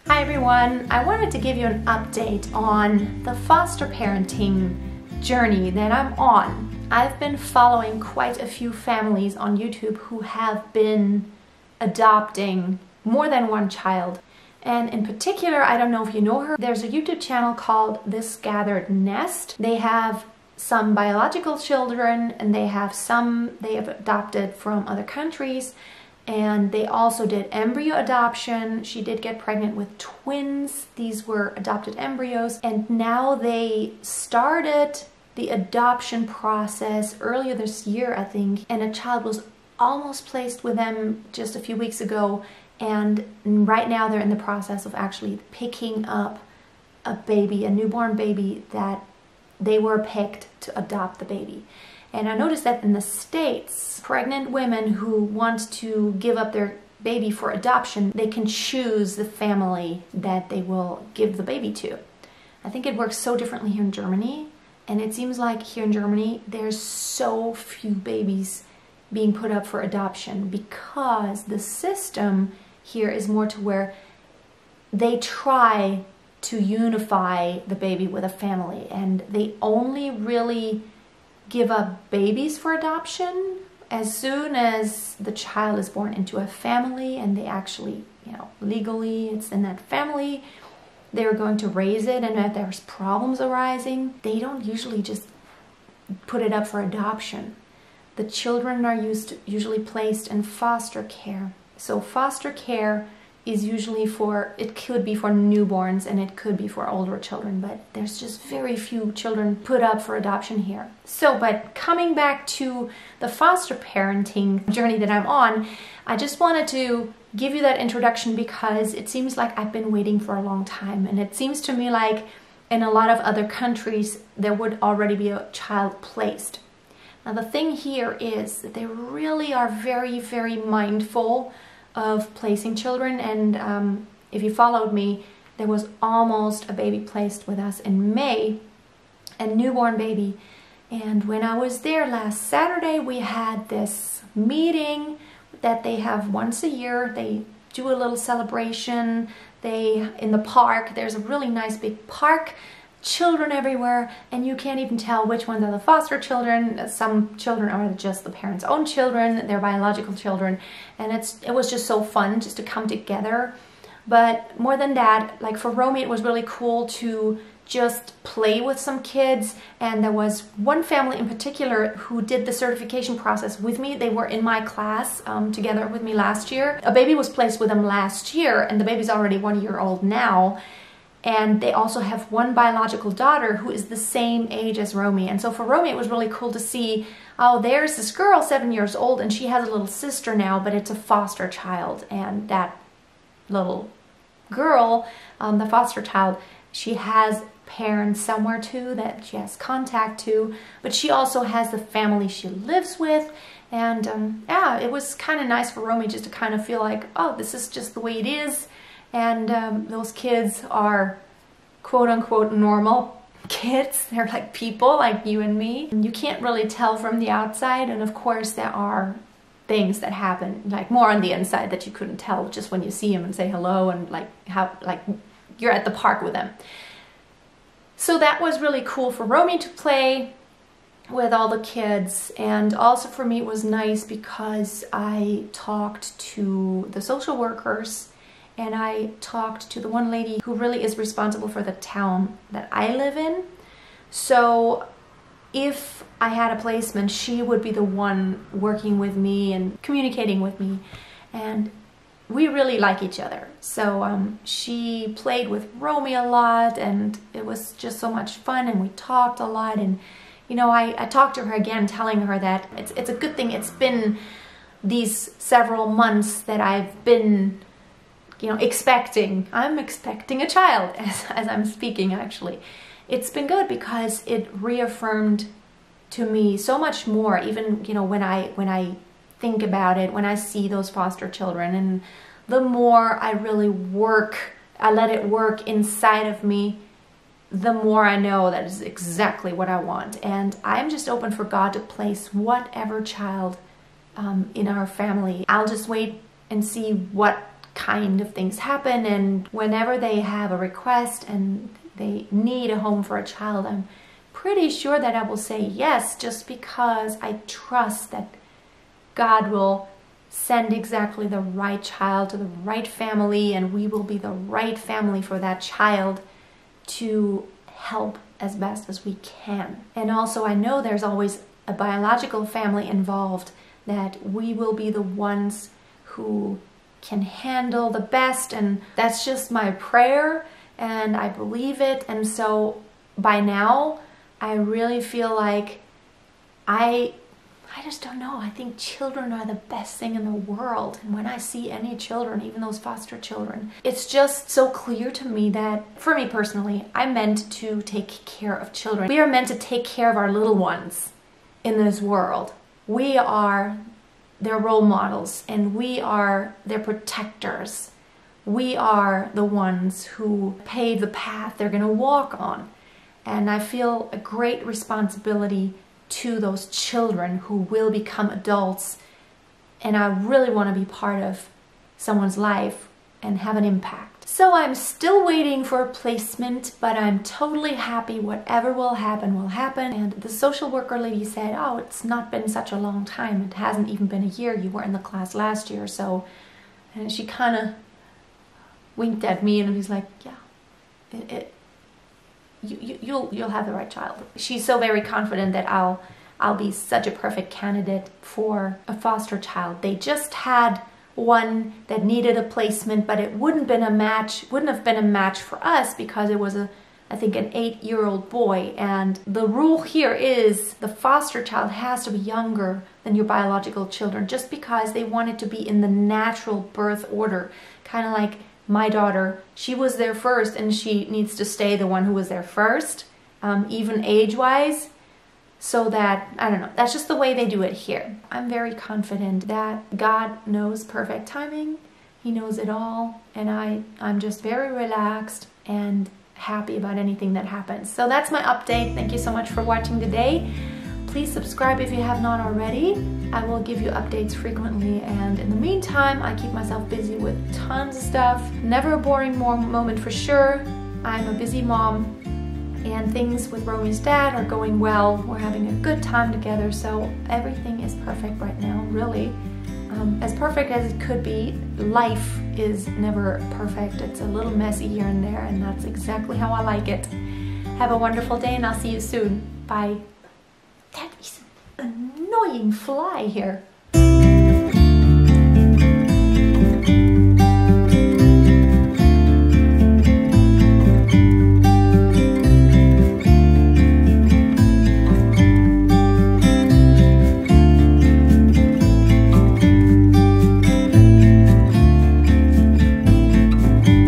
Hi everyone, I wanted to give you an update on the foster parenting journey that I'm on. I've been following quite a few families on YouTube who have been adopting more than one child. And in particular, I don't know if you know her, there's a YouTube channel called This Gathered Nest. They have some biological children and they have some they have adopted from other countries. And they also did embryo adoption. She did get pregnant with twins. These were adopted embryos. And now they started the adoption process earlier this year, I think. And a child was almost placed with them just a few weeks ago. And right now they're in the process of actually picking up a baby, a newborn baby that they were picked to adopt the baby. And I noticed that in the States, pregnant women who want to give up their baby for adoption, they can choose the family that they will give the baby to. I think it works so differently here in Germany. And it seems like here in Germany, there's so few babies being put up for adoption because the system here is more to where they try to unify the baby with a family. And they only really give up babies for adoption as soon as the child is born into a family and they actually, legally it's in that family, they're going to raise it, and if there's problems arising, they don't usually just put it up for adoption. The children are usually placed in foster care. So foster care is usually it could be for newborns and it could be for older children, but there's just very few children put up for adoption here. So, but coming back to the foster parenting journey that I'm on, I just wanted to give you that introduction because it seems like I've been waiting for a long time, and it seems to me like in a lot of other countries there would already be a child placed. Now the thing here is that they really are very, very mindful of placing children, and if you followed me, there was almost a baby placed with us in May, a newborn baby. And when I was there last Saturday, we had this meeting that they have once a year. They do a little celebration. In the park, there's a really nice big park, children everywhere, and you can't even tell which ones are the foster children. Some children are just the parents' own children, their biological children, and it was just so fun just to come together. But more than that, like for Romy, it was really cool to just play with some kids, and there was one family in particular who did the certification process with me. They were in my class together with me last year. A baby was placed with them last year, and the baby's already 1 year old now. And they also have one biological daughter who is the same age as Romy. And so for Romy, it was really cool to see, oh, there's this girl 7 years old and she has a little sister now, but it's a foster child. And that little girl, the foster child, she has parents somewhere too that she has contact to, but she also has the family she lives with. And yeah, it was kind of nice for Romy just to kind of feel like, oh, this is just the way it is. And those kids are quote-unquote normal kids. They're like people like you and me. And you can't really tell from the outside, and of course there are things that happen like more on the inside that you couldn't tell just when you see them and say hello and like you're at the park with them. So that was really cool for Romy to play with all the kids, and also for me it was nice because I talked to the social workers. And I talked to the one lady who really is responsible for the town that I live in. So if I had a placement, she would be the one working with me and communicating with me. And we really like each other. So she played with Romy a lot, and it was just so much fun, and we talked a lot. And I talked to her again, telling her that it's a good thing it's been these several months that I've been I'm expecting a child as I'm speaking, actually. It's been good because it reaffirmed to me so much more, even, when I think about it, when I see those foster children, and the more I really I let it work inside of me, the more I know that is exactly what I want. And I'm just open for God to place whatever child in our family. I'll just wait and see what kind of things happen, and whenever they have a request and they need a home for a child, I'm pretty sure that I will say yes, just because I trust that God will send exactly the right child to the right family, and we will be the right family for that child to help as best as we can. And also, I know there's always a biological family involved, that we will be the ones who can handle the best, and that's just my prayer, and I believe it. And so by now I really feel like I just don't know. I think children are the best thing in the world. And when I see any children, even those foster children, it's just so clear to me that, for me personally, I'm meant to take care of children. We are meant to take care of our little ones in this world. We are their role models, and we are their protectors. We are the ones who pave the path they're going to walk on. And I feel a great responsibility to those children who will become adults, and I really want to be part of someone's life and have an impact. So I'm still waiting for a placement, but I'm totally happy. Whatever will happen will happen. And the social worker lady said, oh, it's not been such a long time. It hasn't even been a year. You were in the class last year. So, and she kind of winked at me and was like, yeah, you'll have the right child. She's so very confident that I'll be such a perfect candidate for a foster child. They just had one that needed a placement, but it wouldn't have been a match for us because it was I think an 8-year-old boy. And the rule here is the foster child has to be younger than your biological children, just because they want it to be in the natural birth order. Kind of like my daughter, she was there first, and she needs to stay the one who was there first, even age-wise. So that, I don't know, that's just the way they do it here. I'm very confident that God knows perfect timing. He knows it all. And I'm just very relaxed and happy about anything that happens. So that's my update. Thank you so much for watching today. Please subscribe if you have not already. I will give you updates frequently. And in the meantime, I keep myself busy with tons of stuff. Never a boring moment for sure. I'm a busy mom. And things with Romy's dad are going well. We're having a good time together, so everything is perfect right now, really. As perfect as it could be. Life is never perfect. It's a little messy here and there, and that's exactly how I like it. Have a wonderful day, and I'll see you soon. Bye. That is an annoying fly here.